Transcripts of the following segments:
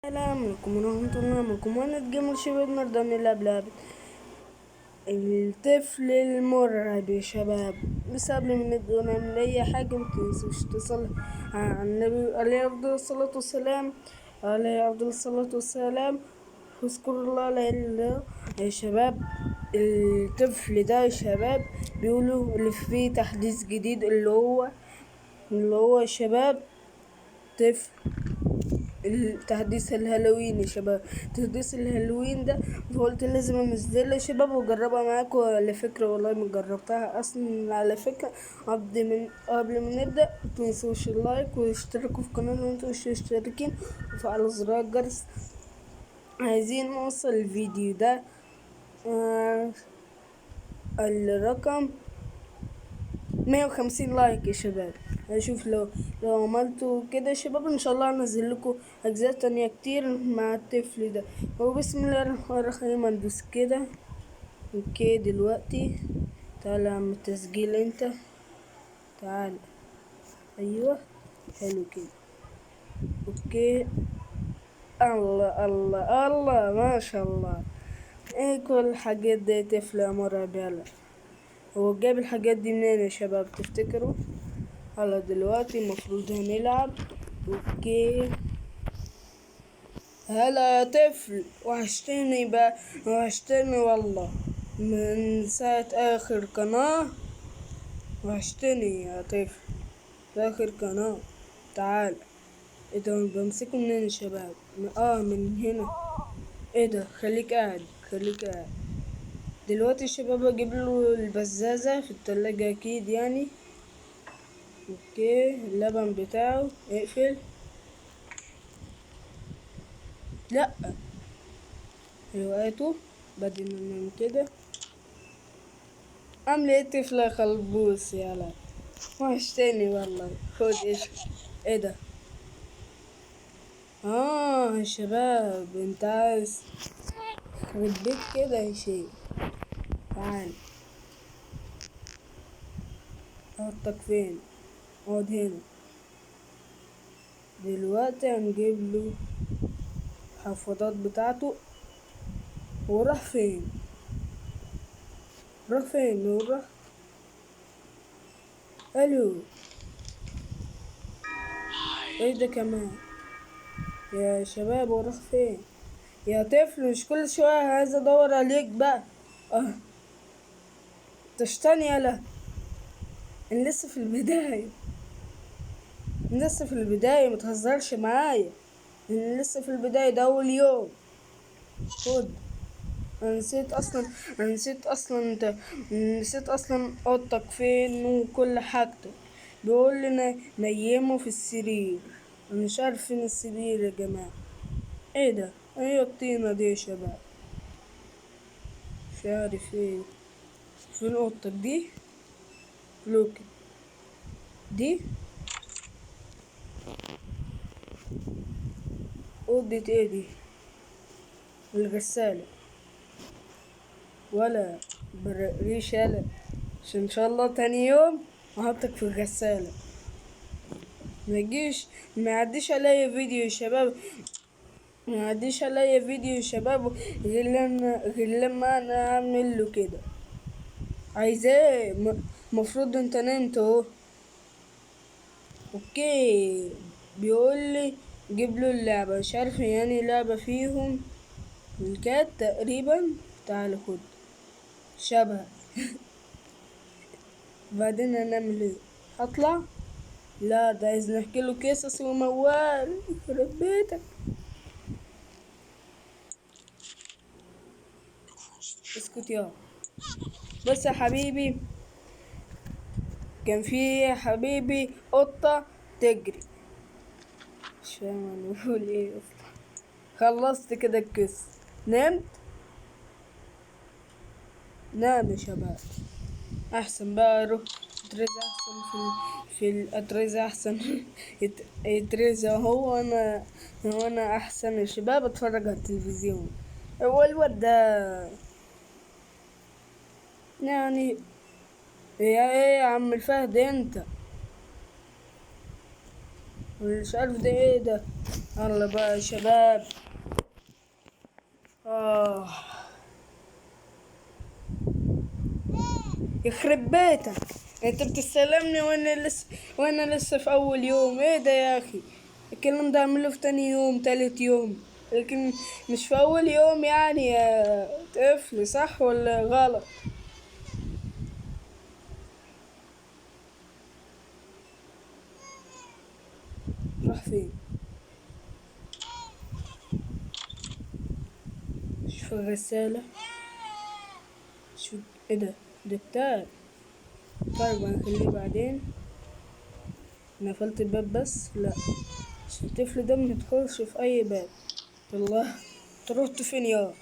السلام عليكم ورحمة الله وبركاته. وانا جيمر شباب النهارده هنلعب لعبة الطفل المرعب يا شباب. بس قبل ما نبدأ نعمل أي حاجة متنسوش تصلي على النبي عليه أفضل الصلاة والسلام. عليه أفضل الصلاة والسلام. واذكروا الله لا إله إلا الله يا شباب. الطفل ده يا شباب بيقولوا اللي فيه تحديث جديد اللي هو يا شباب طفل تحديث الهالوين يا شباب. تحديث الهالوين ده فقلت لازم انزلها يا شباب واجربها معاكم. على فكرة والله ما جربتها اصلا على فكرة. قبل ما نبدأ متنسوش اللايك واشتركوا في القناة وانتوا مش مشتركين وفعلوا زر الجرس. عايزين نوصل الفيديو ده الرقم 150 لايك يا شباب. اشوف لو عملتوا كده يا شباب ان شاء الله انزل لكم اجزاء تانية كتير مع الطفل ده. وبسم الله الرحمن الرحيم ندوس كده. اوكي دلوقتي تعالى يا عم التسجيل انت. تعالى ايوه حلو كده. اوكي الله الله الله ما شاء الله. ايه كل الحاجات دي طفل مرعب. يلا هو جايب الحاجات دي منين يا شباب تفتكروا؟ هلا دلوقتي المفروض هنلعب. اوكي هلا يا طفل وحشتني بقى. وحشتني والله من ساعة اخر قناة. وحشتني يا طفل في اخر قناة. تعال. ايه ده بمسكه منين يا شباب؟ من هنا. ايه ده خليك قاعد دلوقتي يا شباب. اجيب له البزازة في التلاجة اكيد يعني. اوكي اللبن بتاعه اقفل. لا روايته بدل من كده. عامل ايه طفلة خلبوس؟ يلا وحشتني والله. خد ايش. ايه ده؟ يا شباب انت عايز خرب بيت كده يا شيء. تعال احطك فين؟ اقعد هنا. دلوقتي هنجيب له الحفاضات بتاعته. وراح فين؟ وراح. الو. ايه ده كمان يا شباب؟ وراح فين يا طفل؟ مش كل شوية عايز ادور عليك بقى. اه تشتني يلا. انا لسه في البداية. متهزرش معايا. انا لسه في البداية ده اول يوم. خد. انا نسيت اصلا اوضتك فين وكل حاجتك. بيقول لي نيمه في السرير. انا مش عارف فين السرير يا جماعة. ايه ده؟ ايه الطينة دي يا شباب؟ مش عارف ايه. فين اوضتك دي؟ لوكي دي اوضة ايه دي؟ الغسالة ولا بريش يالا. عشان ان شاء الله تاني يوم احطك في الغسالة. ما يعديش عليا فيديو يا شباب. غير لما انا اعمل له كده. عايز ايه؟ مفروض انت نمت اهو. اوكي بيقول لي جيب له اللعبة. مش عارف يعني لعبة فيهم الكات تقريبا. تعال خد شبه. بعدين هنعمل ايه؟ هطلع. لا ده عايز نحكي له قصص وموال يخرب بيتك. اسكت يا. بس يا حبيبي كان في يا حبيبي قطة تجري. مش فاهم انا بقول ايه اصلا. خلصت كده القصة. نمت. نام يا شباب. احسن بقى اروح اترزع احسن في الاترزع احسن. يترزع هو انا احسن يا شباب اتفرج على التلفزيون. هو الواد ده يعني. يا ايه يا عم الفهد انت؟ مش عارف ده ايه ده. يلا بقى يا شباب. يخرب بيتك، انت بتستلمني وانا لسه في اول يوم. ايه ده يا اخي؟ الكلام ده اعمله في تاني يوم تالت يوم، لكن مش في اول يوم يعني يا طفل. صح ولا غلط؟ راح فين؟ شوف الغسالة. شو؟ ايه ده بتاعي. طيب هنخليه بعدين. أنا قفلت الباب بس لا، عشان الطفل ده ميدخلش في اي باب. والله تروحت فين يا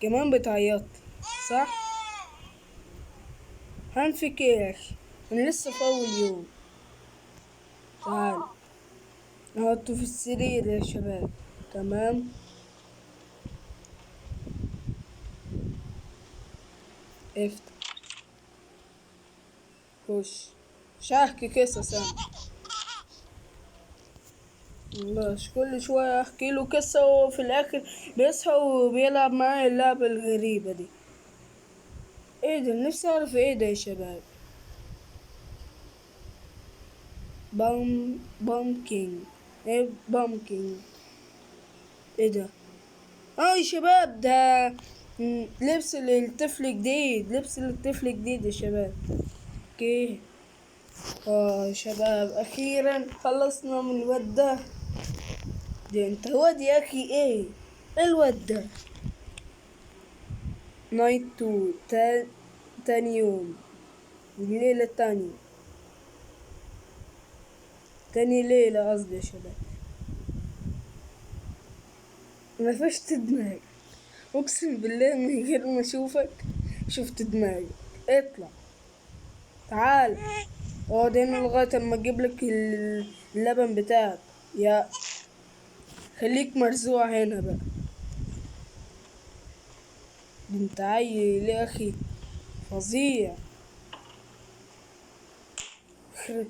كمان بتعيط؟ صح. هنفك ايه يا اخي؟ انا لسه في اول يوم. تعال نحطه في السرير يا شباب. تمام. افتح. خش. مش هحكي قصص انا. مش كل شوية احكي له قصة وفي الاخر بيصحى وبيلعب معايا اللعبة الغريبة دي. ايه ده؟ نفسي اعرف ايه ده يا شباب. بامكينج. ايه بامكينج؟ ايه ده؟ يا شباب ده لبس للطفل جديد. لبس للطفل جديد يا شباب. اوكي. يا شباب اخيرا خلصنا من الواد ده. انت واد يا اخي. ايه الواد ده؟ نايت تو تاني يوم. الليلة التانية. تاني ليلة قصدي يا شباب. نفشت دماغي. اقسم بالله من غير ما اشوفك شفت دماغي. اطلع. تعال اقعد هنا لغاية اما اجيب لك اللبن بتاعك. يا خليك مرزوع هنا بقى. ده انت عيل يا اخي فظيع. يخرب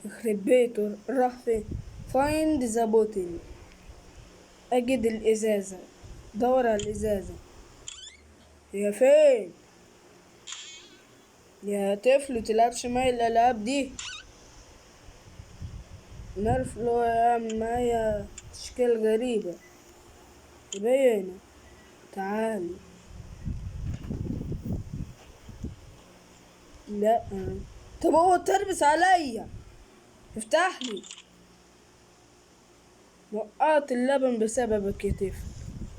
يخرب بيته. راح فين؟ فايند ذا بوتل. اجد الازازة. دور على الازازة. هي فين؟ يا طفل تلعبش معايا الالعاب دي. نعرف اللي هو يعمل معايا اشكال غريبة. تبين. تعال. لا. طب هو تربس عليا. افتح لي. وقعت اللبن بسببك يا طفل.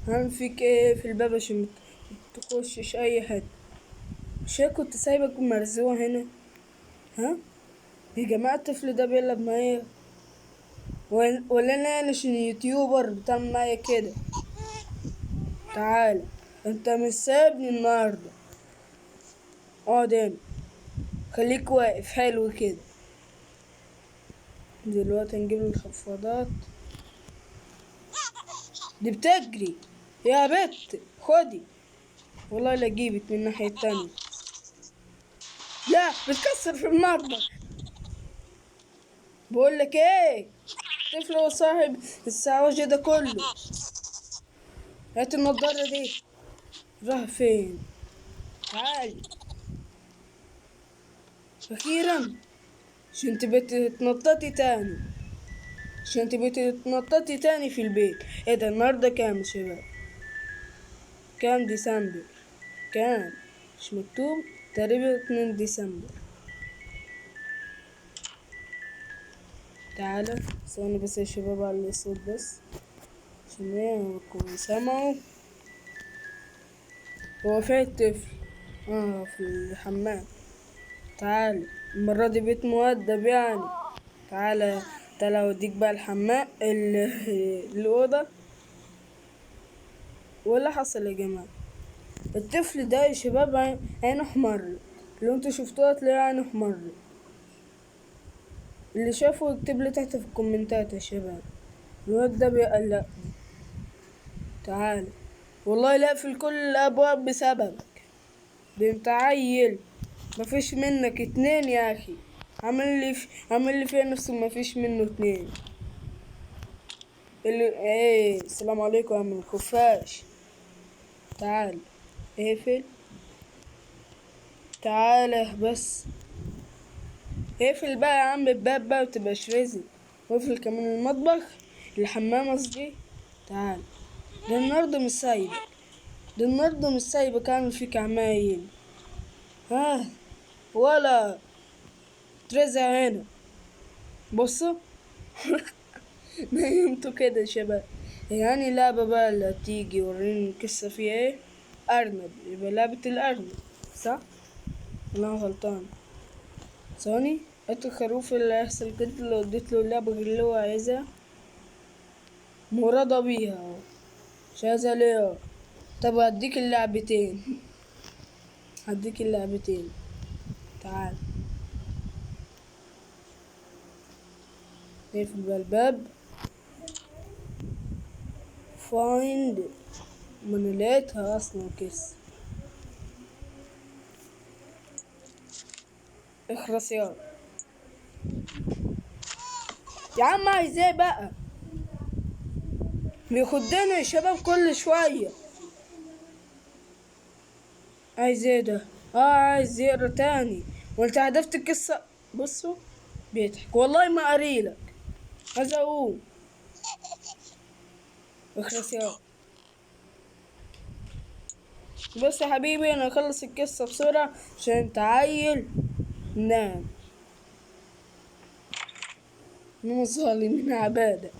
هنفك ايه في الباب عشان متخشش اي حد. مش كنت سايبك مرزوع هنا؟ ها يا جماعة الطفل ده بيلعب معايا ولا انا عشان يوتيوبر بتعمل معايا كده؟ تعال. انت مش سايبني النهارده. اقعد هنا. خليك واقف حلو كده. دلوقتي نجيب الخفاضات. دي بتجري. يا بت خدي. والله لا جيبك من الناحية التانية. لا بتكسر في المطبخ. بقول لك ايه، طفل هو صاحب السعوجة ده كله. هات النضارة دي. راح فين؟ تعالي. أخيرا. عشان تبقي تتنططي تاني. عشان تبقي تتنططي تاني في البيت. ايه ده النهاردة كام يا شباب؟ كام ديسمبر؟ كام؟ مش مكتوب. تقريبا 2 ديسمبر. تعالى ثواني بس يا شباب على الصوت بس عشان ايه اكون سامعه. هو فين الطفل؟ في الحمام. تعالى المرة دي بيت مؤدب يعني. تعالى. تعالى اوديك بقى الحمام الأوضة. ولا حصل يا جماعة؟ الطفل ده يا شباب عينه احمر. لو انتوا شفتوه هتلاقيه عينه احمر. اللي شافه يكتب لي تحت في الكومنتات يا شباب. الواد ده بيقلق. تعال. والله لا اقفل كل الابواب بسببك. ده انت عيل. مفيش منك اتنين يا اخي. عامل لي فيها نفسه ما فيش منه اتنين. ايه السلام عليكم يا عم الخفاش، تعال اقفل، تعال بس اقفل بقى يا عم الباب بقى متبقاش رزق، واقفل كمان المطبخ، الحمام قصدي. تعال، ده النهارده مش سايبك، ده النهارده مش سايبك اعمل فيك عمايل، ها ولا ترزع هنا. بصوا نيمتوا كده يا شباب، يعني لعبة بقى اللي هتيجي وريني القصة فيها ايه. أرنب، يبقى لعبة الأرنب صح؟ أنا غلطان. ثواني، هات الخروف اللي هيحصل كده لو اديت له اللعبة اللي هو عايزها. مرضى بيها اهو، مش عايزها ليه اهو. طب هديك اللعبتين هديك اللعبتين، تعال نقفل بقى الباب. فايند، ما انا لقيتها اصلا كيس. اخرس يا عم عايز ايه بقى؟ بيخدنا يا شباب كل شوية. عايز ايه ده؟ عايز يقرا تاني. وانت هدفت القصة؟ بصوا بيضحك، والله ما قاريلك. عايز اقوم. اخرس بص يا حبيبي، انا اخلص القصة بسرعة عشان انت عيل. نام، نوم الظالمين عبادة.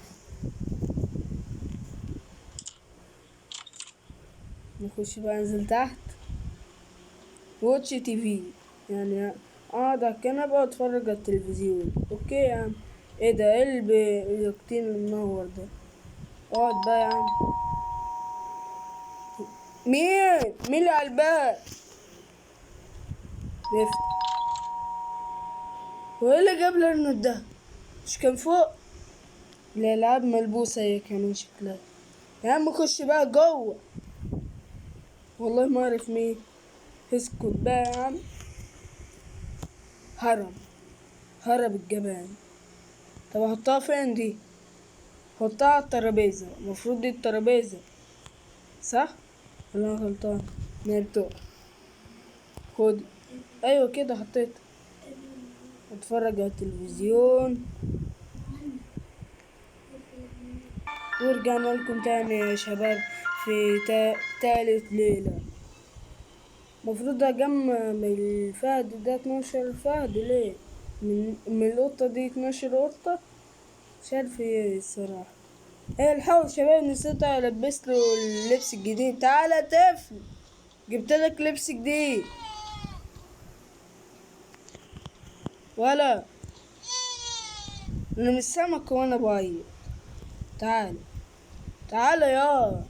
نخش بقى، انزل تحت واتش تي في، يعني اقعد على الكنبة واتفرج على التلفزيون. اوكي يا عم. ايه ده؟ ايه اليقطين المنور ده؟ اقعد بقى يا عم. مين اللي على الباب؟ لف. هو ايه اللي جاب الارنب ده؟ مش كان فوق؟ الالعاب ملبوسة هي كمان شكلها. يا عم خش بقى جوه، والله ما اعرف مين. اسكت بقى يا عم. هرب، هرب الجبان. طب احطها فين دي؟ حطها على الترابيزة، المفروض دي الترابيزة صح؟ ولا انا غلطان؟ نبتو، خد. ايوه كده حطيت. اتفرج على التلفزيون. ورجعنا لكم تاني يا شباب في تالت ليلة. مفروض اجمع من الفهد ده 12 فهد ليه؟ من القطة دي 12 قطة، مش عارف ايه الصراحة. ايه الحوض شباب، نسيت البس له اللبس الجديد. تعالى يا طفل، جبتلك لبس جديد. ولا انا مش سامك وانا بايظ. تعال، تعال يا،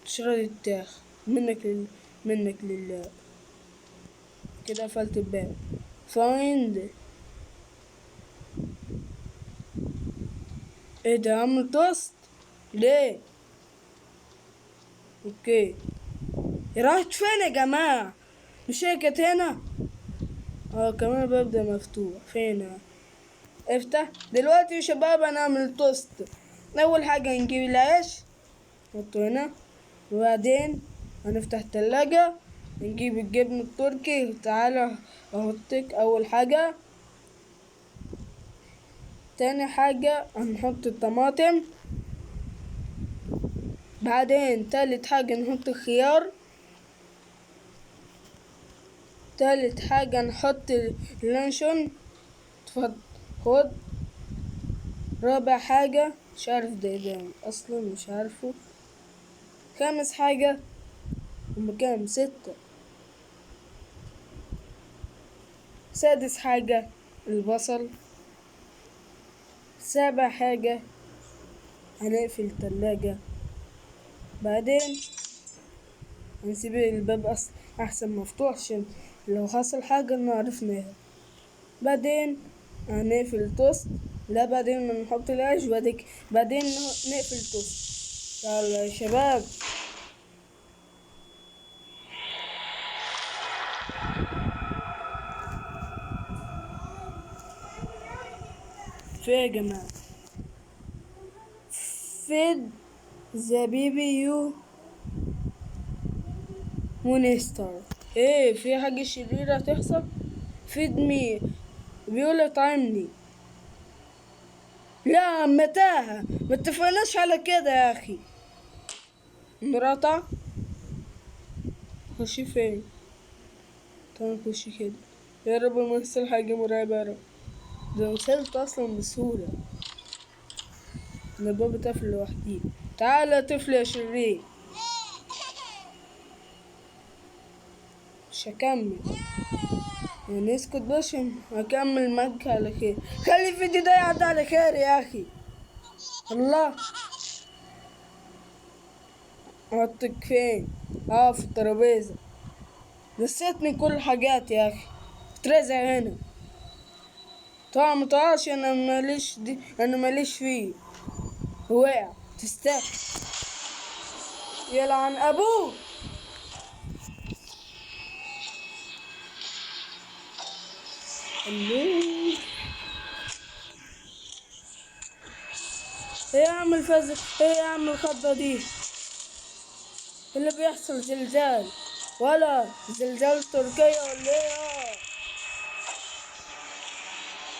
مش راضي تتاخد منك لله. كده قفلت الباب. فايند، ايه ده؟ عامل توست ليه؟ اوكي، راحت فين يا جماعة؟ مش هي كانت هنا؟ كمان الباب ده مفتوح. فين؟ افتح دلوقتي يا شباب. هنعمل توست. اول حاجة نجيب العيش نحطه هنا، وبعدين هنفتح التلاجة نجيب الجبن التركي. تعالى احطك اول حاجة. تاني حاجة هنحط الطماطم. بعدين تالت حاجة نحط الخيار. تالت حاجة نحط اللانشون. اتفضل خد. رابع حاجة مش عارف ده اصلا مش عارفه. خامس حاجة، هما كام؟ 6. سادس حاجة البصل. سابع حاجة هنقفل التلاجة. بعدين هنسيب الباب أحسن مفتوح عشان لو حصل حاجة نعرفناها. بعدين هنقفل التوست. لا بعدين نحط العيش. بعدين نقفل التوست. يلا يا شباب. ايه يا جماعة؟ فيد ذا بيبي يو مونستر. ايه في حاجة شريرة تحصل؟ فيد مي، بيقول اطعمني. لا متاهة، ما اتفقناش على كده يا اخي. مراتع خشي فين؟ تعال نخش كده. يا رب ما يحصل حاجة مرعبة يا رب. ده وصلت اصلا بسهولة. الباب اتقفل لوحدي. تعال يا طفل يا شرير. مش هكمل يعني، اسكت بس. هكمل معاك على خير. خلي الفيديو ده يعدي على خير يا اخي. الله، احطك فين؟ في الترابيزة. نسيتني كل الحاجات يا اخي. ترزع هنا. طبعا متعرفش، انا ماليش دي، انا ماليش فيه. وقع. تستاهل. يلعن ابوه. الله. ايه يا عم الفزع، ايه يا عم الخضة دي؟ اللي بيحصل زلزال، ولا زلزال تركيا ولا ايه؟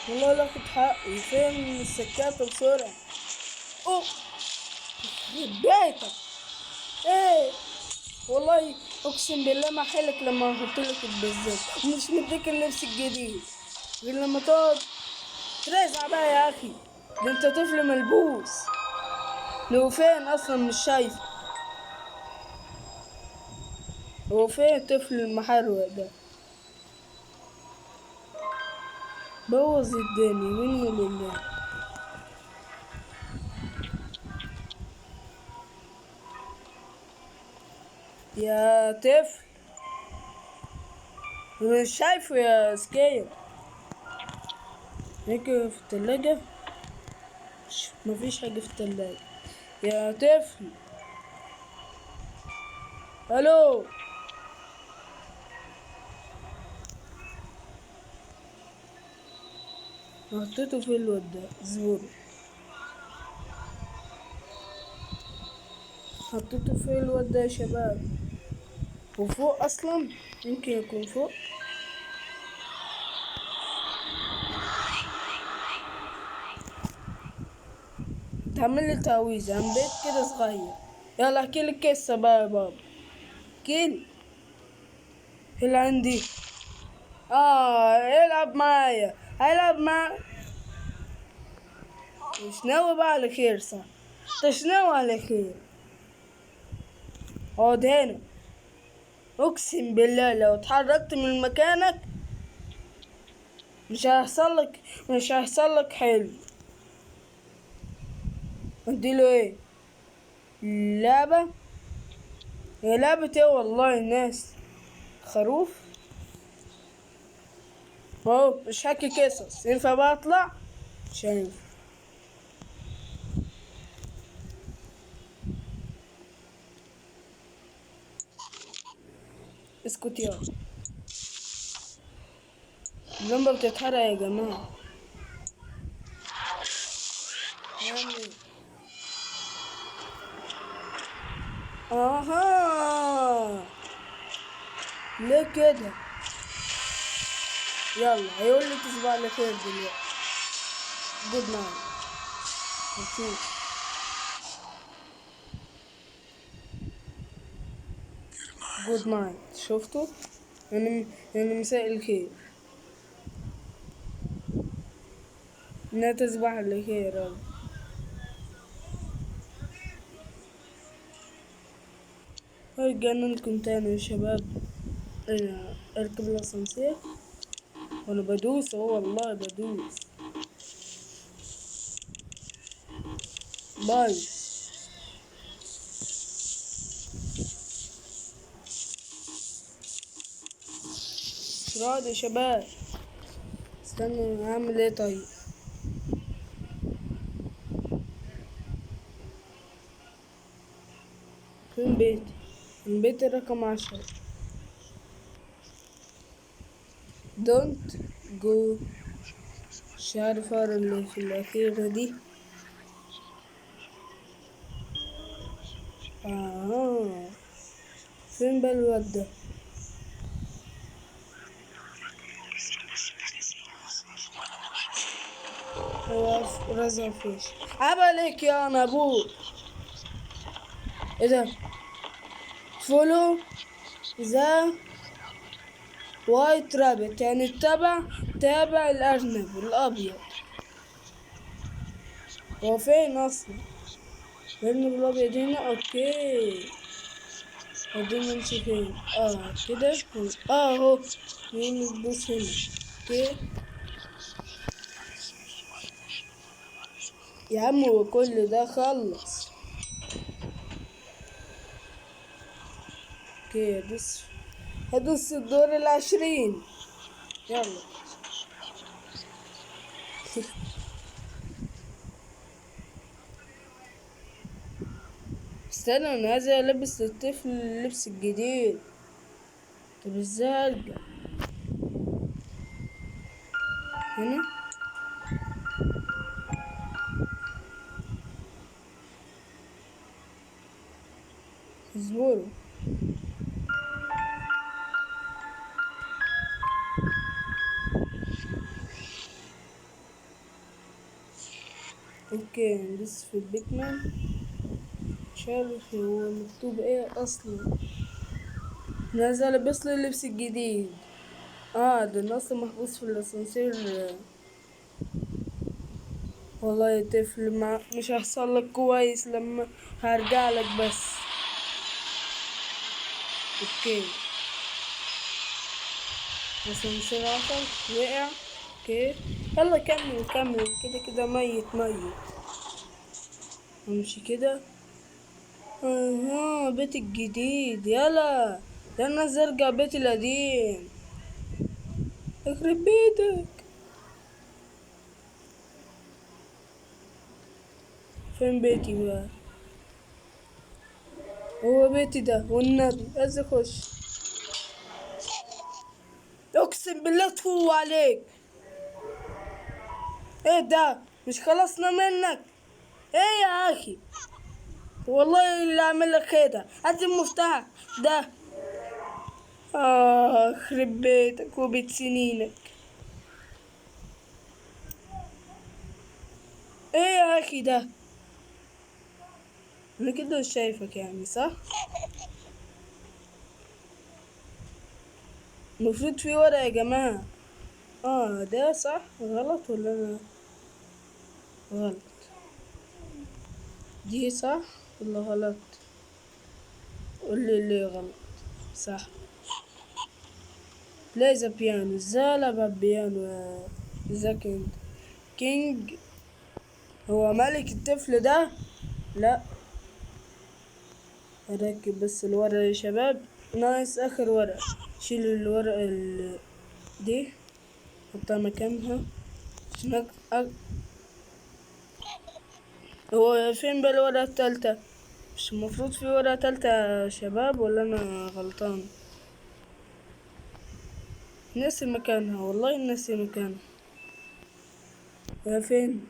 والله لا اخد حقي. فين السكاتة بسرعة؟ اوه، يخرب بيتك. ايه والله اقسم بالله ما حيلك لما احطلك البزاز. مش مديك اللبس الجديد غير لما تقعد ترزع بقى يا اخي. ده انت طفل ملبوس. لو فين اصلا مش شايف. هو فين الطفل المحروق ده؟ بوظ الدنيا منه لله. يا طفل، مش شايفه يا سكير. هيك في التلاجة. مفيش حاجة في التلاجة يا طفل. الو. حطيته في الواد ده زبور. حطيته في الواد ده يا شباب. وفوق اصلا، يمكن يكون فوق. تعمل لي تعويذة عن بيت كده صغير. يلا احكي لك قصة بقى يا بابا. احكيلي. في اللي عندي. العب معايا. العب مع. مش ناوي بقى على خير صح؟ مش ناوي على خير. اقعد هنا. اقسم بالله لو اتحركت من مكانك مش هيحصل لك حلو. اديله ايه؟ لعبة. هي لعبة ايه والله الناس؟ خروف. اهو مش حكي قصص. ينفع بقى اطلع؟ مش هينفع. اسكت يا. اللمبة بتتحرق يا جماعة. يعني. اها. ليه كده؟ يلا هيقول لي تصبح على خير دلوقتي. جود نايت. نشوف. جود نايت. شفتوا؟ يعني مساء الخير. لا تصبح على خير يلا. رجعنا لكم تاني يا شباب. انا اركب الاسانسير وانا بدوس اهو والله بدوس. باي. راد يا شباب. استنوا اعمل ايه طيب؟ فين بيتي؟ البيت رقم 10. Don't go مش عارف اقرا اللي في الأخيرة دي. فين بقى الواد ده؟ هو رزع فيش عبالك يا انا ابوه. ايه ده؟ فولو ذا وايت رابت، يعني تابع الأرنب الأبيض. هو فين أصلا؟ الأرنب الأبيض هنا، أوكي. بعدين نمشي فين؟ كده اهو. ندوس هنا، اوكي. يا عم وكل ده خلص. اوكي هدوس الدور 20. يلا. استنى، انا عايز البس الطفل اللبس الجديد. طب ازاي ارجع هنا؟ اصبروا. اوكي ندوس في البيتمان. مش عارف هو مكتوب ايه اصلا. نازل البس لي اللبس الجديد. ده النص محبوس في الاسانسير. والله يا طفل، ما مش هيحصل لك كويس لما هرجع لك بس. اوكي الاسانسير عطل، وقع. اوكي يلا كمل كده كده ميت. امشي كده. بيت الجديد، يلا الناس ارجع بيت القديم. يخرب بيتك. فين بيتي بقى؟ هو بيتي ده والنبي عايز اخش. اقسم بالله تفو عليك. ايه ده؟ مش خلصنا منك؟ ايه يا اخي؟ والله اللي اعمل لك كده. هات المفتاح ده. يخرب بيتك وبيت سنينك. ايه يا اخي ده؟ انا كده مش شايفك يعني، صح؟ المفروض في ورقة يا جماعة. ده صح غلط ولا انا غلط؟ دي صح ولا غلط؟ قولي ليه غلط. صح. play the piano. ازاي العب بيانو يا ذاك انت؟ كينج هو ملك الطفل ده؟ لا. اركب بس الورقة يا شباب. نايس، اخر ورقة. شيل الورقة دي، حطها مكانها عشان هو فين بقى الورقة التالتة؟ مش المفروض في ورقة تالتة يا شباب ولا انا غلطان؟ ناسي مكانها، والله ناسي مكانها. هي فين؟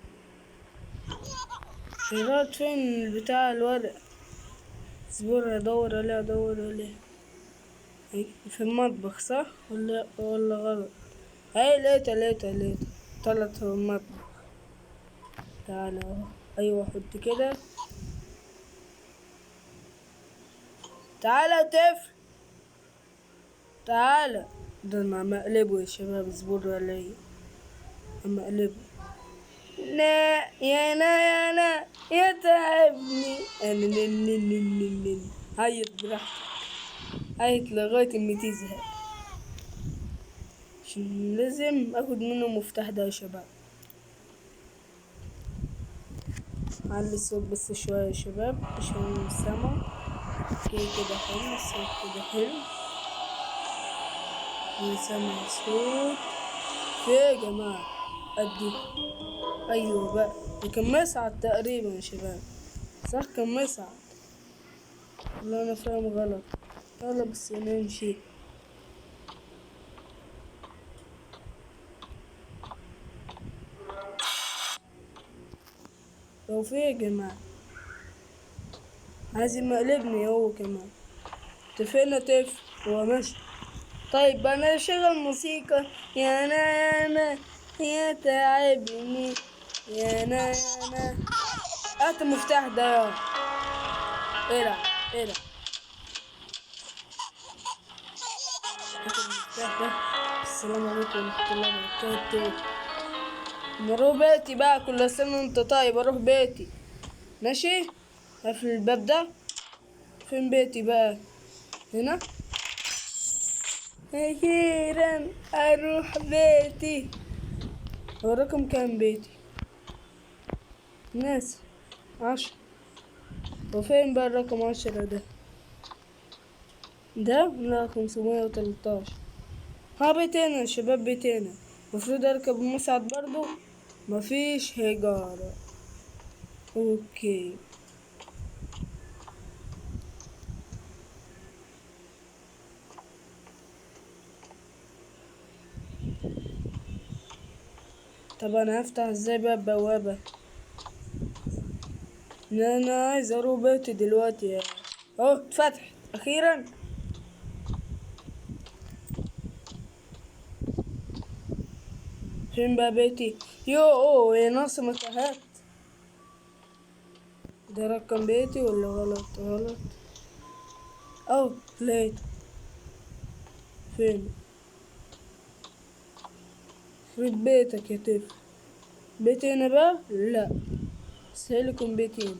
شيرات فين بتاع الورق؟ اصبر ادور عليه. في المطبخ صح ولا غلط؟ هاي لقيتها. طلعت في المطبخ. تعالى اهو. ايوه حط كده. تعالى يا طفل، تعالى. ده انا مقلبه يا شباب، اصبروا عليا. مقلبه. لا يا نا يا تعبني. انا هيت براحتك. هيت لغاية ما تزهق. عشان لازم اخد منه مفتاح ده يا شباب. علي الصوت بس شوية يا شباب عشان السما. كده حلو، الصوت كده حلو. وسمع صوت. في يا جماعة ادي. ايوه بقى، ده كان مسعد تقريبا يا شباب. صح كان مسعد ولا انا فاهم غلط؟ يلا بس نمشي. توفيق يا جماعة، عايز يقلبني هو كمان. تفينا هو ماشي. طيب انا اشغل موسيقى. يا انا يا انا يا تعبني يا انا يا انا. هات المفتاح ده يا العب العب. هات المفتاح ده. السلام عليكم ورحمة الله وبركاته. نروح بيتي بقى، كل سنة وانت طيب. اروح بيتي ماشي. اقفل الباب ده. فين بيتي بقى؟ هنا. أخيرا أروح بيتي. هو رقم كام بيتي؟ ناس 10. وفين بقى الرقم 10 ده؟ لا 513. ها بيتنا يا شباب، بيتنا. المفروض أركب المسعد برضو. مفيش هجارة. أوكي. طب أنا هفتح ازاي بقى البوابة؟ أنا عايز أروح بيتي دلوقتي. أهو اتفتحت أخيرا. فين بقى بيتي؟ يو يا ناقص متاهات. ده رقم بيتي ولا غلط؟ غلط. لقيت. فين؟ يخرب بيتك يا طفل. بيتي هنا بقى؟ لا، سهلكم بيتي هنا.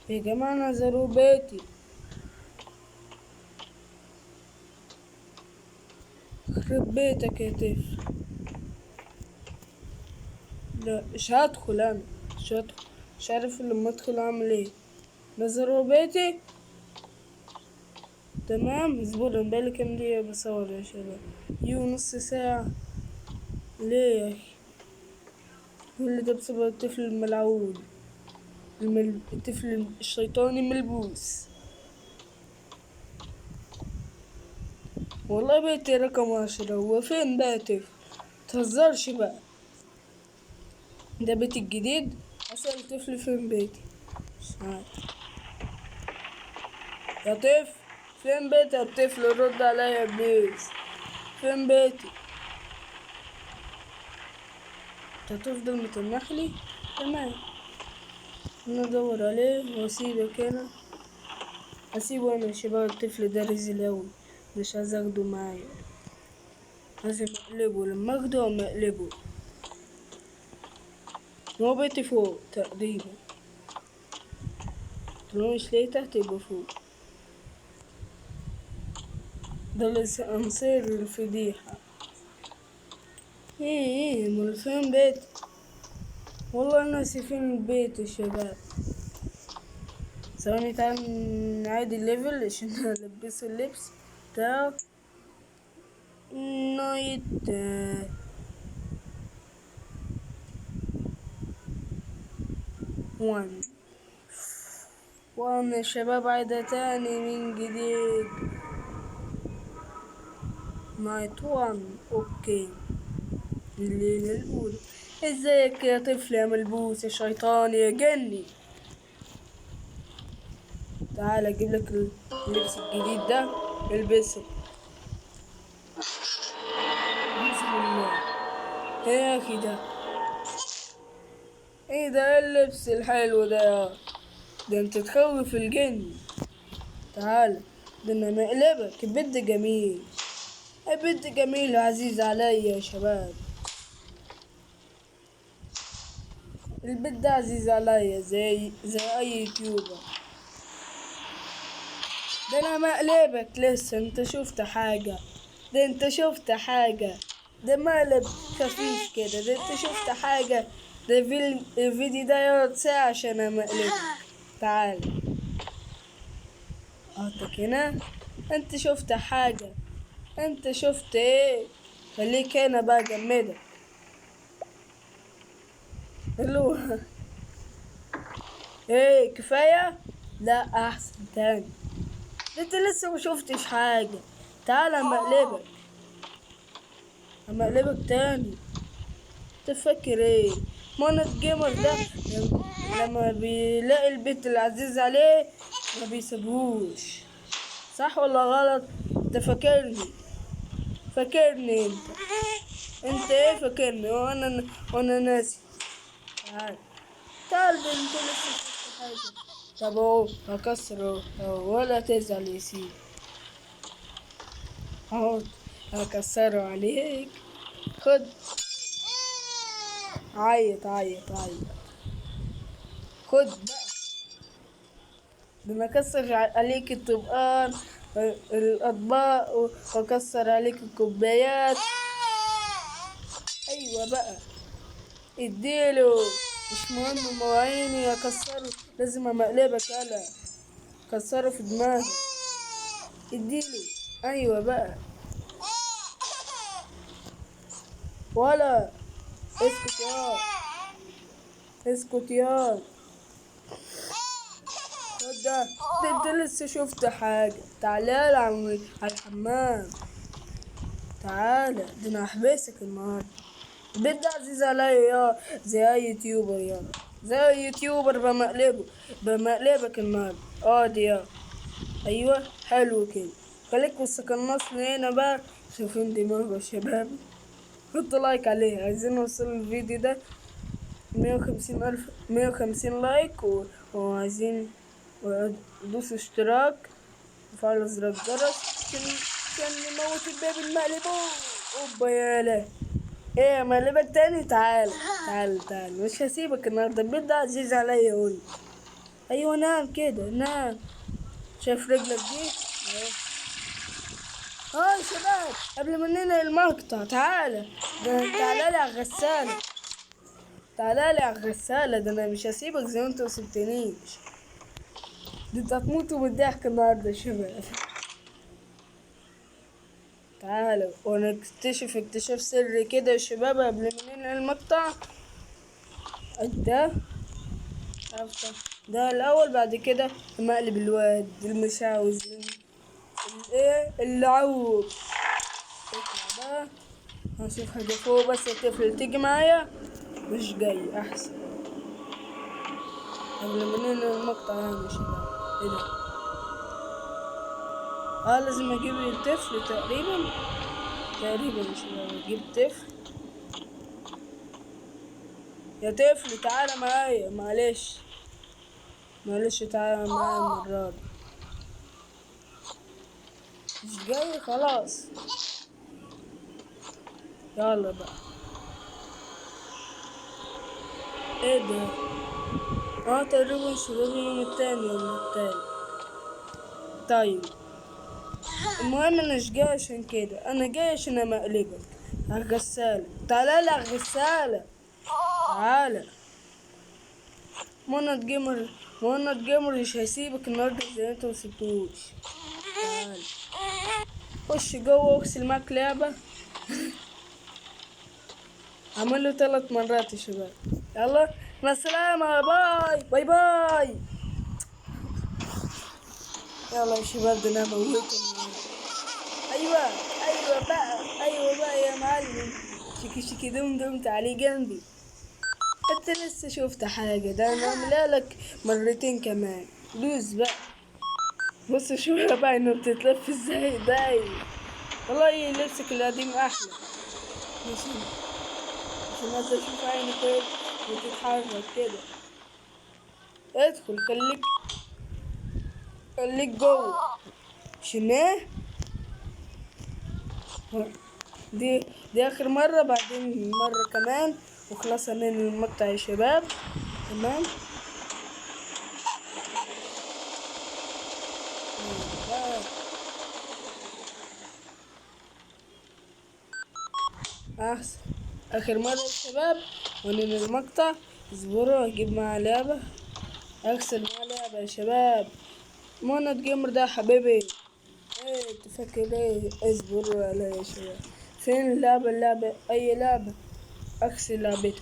يا جماعة نزلوا بيتي. يخرب بيتك يا طفل. لا مش هدخل انا. مش عارف لما ادخل اعمل ايه. نزلوا بيتي. تمام اصبروا، بقالي كام دقيقة بصور يا شباب. نص ساعة. ليه يا اخي؟ كل ده بسبب الطفل الملعون. الطفل الشيطاني الملبوس. والله بيتي رقم 10. هو فين بقى طفل؟ متهزرش بقى. ده بيتي الجديد. اسأل طفل فين بيتي. مش عارف. يا طفل فين بيتي يا طفل؟ رد عليا بليز. فين بيتي؟ انت هتفضل متنحلي؟ تمام. انا ادور عليه واسيبك هنا. اسيبه انا يا شباب. الطفل ده رزل اوي، مش عايز اخده معايا. لازم اقلبه. لما اخده اما اقلبه. هو بيتي فوق تقريبا. طالما مش لاقي تحت يبقى فوق. ده الأسانسير الفضيحة. ايه امال فين بيتي؟ والله ناسي فين البيت يا شباب. ثواني تعال نعيد الليفل عشان البسه اللبس بتاعه. نايت. وان يا شباب، عيدها تاني من جديد. نايت 1. اوكي. الليلة الأولى. ازيك يا طفل يا ملبوس يا شيطان يا جني؟ تعال اجيب لك اللبس الجديد ده. البسه. بسم الله. ايه يا اخي ده؟ ايه ده؟ إيه اللبس الحلو ده؟ ده انت تخوف الجن. تعال. ده انا مقلبك. البنت جميل. البنت جميل عزيز عليا يا شباب. البنت ده عزيز عليا زي اي يوتيوبر. ده انا مقلبك لسه. انت شفت حاجة؟ ده انت شفت حاجة؟ ده مقلب خفيف كده. ده انت شفت حاجة؟ ده الفيديو ده يقعد ساعة عشان انا مقلبك. تعال. احطك هنا. انت شفت حاجة؟ انت شفت ايه؟ خليك هنا بقى جمدك. الو. ايه كفاية؟ لا احسن تاني. انت لسه ما شفتش حاجة. تعال اما اقلبك تاني. تفكر ايه؟ مونت جيمر ده لما بيلاقي البيت العزيز عليه ما بيسيبهوش. صح ولا غلط؟ انت فاكرني انت ايه فاكرني وانا ناسي. تعال انت لسه شفت حاجة. طب اهو هكسره اهو ولا تزعل يا سيدي. اهو هكسره عليك. خد. عيط عيط عيط. خد بقى. ده انا اكسر عليك الطبقان الاطباق واكسر عليك الكوبايات. ايوه بقى. اديله. مش مهم مواعيني اكسره، لازم امقلبك انا كسره في دماغك. اديله. ايوه بقى. ولا اسكت يا اسكت يا. خد ده انت لسه شفت حاجة. تعالى على الحمام. تعالى ده انا هحبسك النهارده. البيت ده عزيز عليا يا زي اي يوتيوبر يا زي اي يوتيوبر بمقلبك النهارده. دي يا. ايوه حلو كده. خليك في السكنصني هنا بقى. شايفين دماغه يا شباب. حط لايك عليه. عايزين نوصل الفيديو ده 150 لايك وعايزين دوسوا اشتراك وفعلوا زر الجرس عشان نموت الباب المقلب. اوبا يالا. ايه مقلبك تاني. تعال مش هسيبك النهارده. البيت ده عزيز عليا. قول. ايوه نام كده نام. شايف رجلك دي. يا شباب قبل ما ننهي المقطع تعالى لي على الغسالة. تعالى لي على الغسالة. ده انا مش هسيبك زي ما انتوا مسبتنيش. ده انت هتموتوا من الضحك النهارده يا شباب. تعالوا ونكتشف اكتشاف سري كده يا شباب قبل ما ننهي المقطع. ده ده الاول. بعد كده مقلب الواد المشاوز الايه اللعوب. اطلع بقى. هشوف حاجة فوق بس الطفل تيجي معايا. مش جاي احسن. قبل ما ننهي المقطع يعني يا شباب. ايه ده. لازم اجيب الطفل تقريبا يا شباب. اجيب طفل. يا طفل تعالى معايا. معلش تعالى معايا المرة دي. مش جاي خلاص. يلا بقى. ايه ده. تقريبا شباب اليوم التاني ولا التالت. طيب المهم انا مش جاي عشان كده. انا جاي عشان امقلبك على الغسالة. تعالى لي على الغسالة. تعالى. مونت جيمر مش هيسيبك النهارده زي انت مسبتوش. تعالى. خش جوه واغسل معاك لعبة. عمله 3 مرات يا شباب. يلا مع السلامة. باي باي. يلا يا شباب ده انا موتكم. ايوه بقى يا معلم. شيكي دم تعالي جنبي. انت لسه شفت حاجة. ده انا عاملها لك مرتين كمان. دوس بقى. بص شوفها بقى انه بتتلف ازاي. والله لبسك القديم احلى. ماشي. عشان عايز اشوف عيني كويس وتتحرك كده. ادخل. خليك جوه. شناه. دي اخر مرة. بعدين مرة كمان وخلاص هننهي المقطع يا شباب. تمام. احسن. اخر مرة يا شباب وننهي المقطع. اصبروا اجيب معاه لعبة. اغسل معاه لعبة يا شباب. مونت جيمر ده حبيبي. ايه تفكر ايه. اصبروا عليا يا شباب. فين اللعبة اي لعبة. اغسل لعبتك.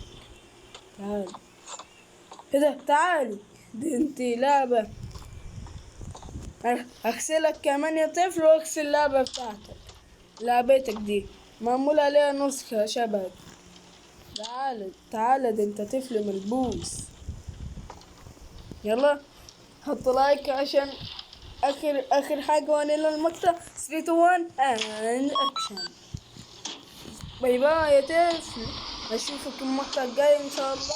تعال. ايه ده. تعالي. دي انتي لعبة. اغسلك كمان يا طفل واغسل اللعبة بتاعتك. لعبتك دي معمول عليها نسخة شبهك. تعالى تعالى، ده انت طفل ملبوس. يلا حط لايك عشان اخر حاجة وانيلا المقطع. 3 2 1 and action. باي باي يا طفل، اشوفك المقطع الجاي ان شاء الله.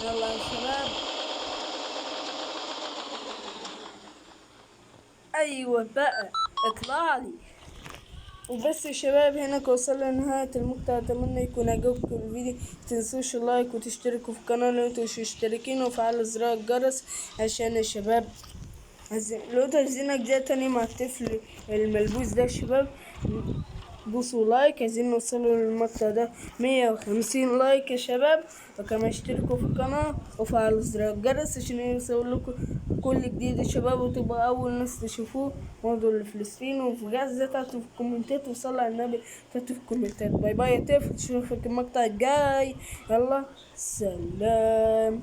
يلا يا شباب. ايوه بقى، اطلع لي. وبس يا شباب، هنا وصلنا لنهاية المقطع. اتمنى يكون عجبكم الفيديو. متنسوش اللايك وتشتركوا في القناة لو انتوا مش مشتركين، وفعلوا زر الجرس عشان يا شباب لو انتوا عايزين اجزاء تانية مع الطفل الملبوس ده يا شباب. بوسوا لايك، عايزين نوصلوا للمقطع ده 150 لايك يا شباب. وكمان اشتركوا في القناة وفعلوا زر الجرس عشان يوصل لكم كل جديد يا شباب، وتبقى أول ناس تشوفوه. موضوع لفلسطين وفي غزة تحتوا في الكومنتات، وصلوا على النبي تحتوا في الكومنتات. باي باي يا طفل، اشوفك المقطع الجاي. يلا سلام.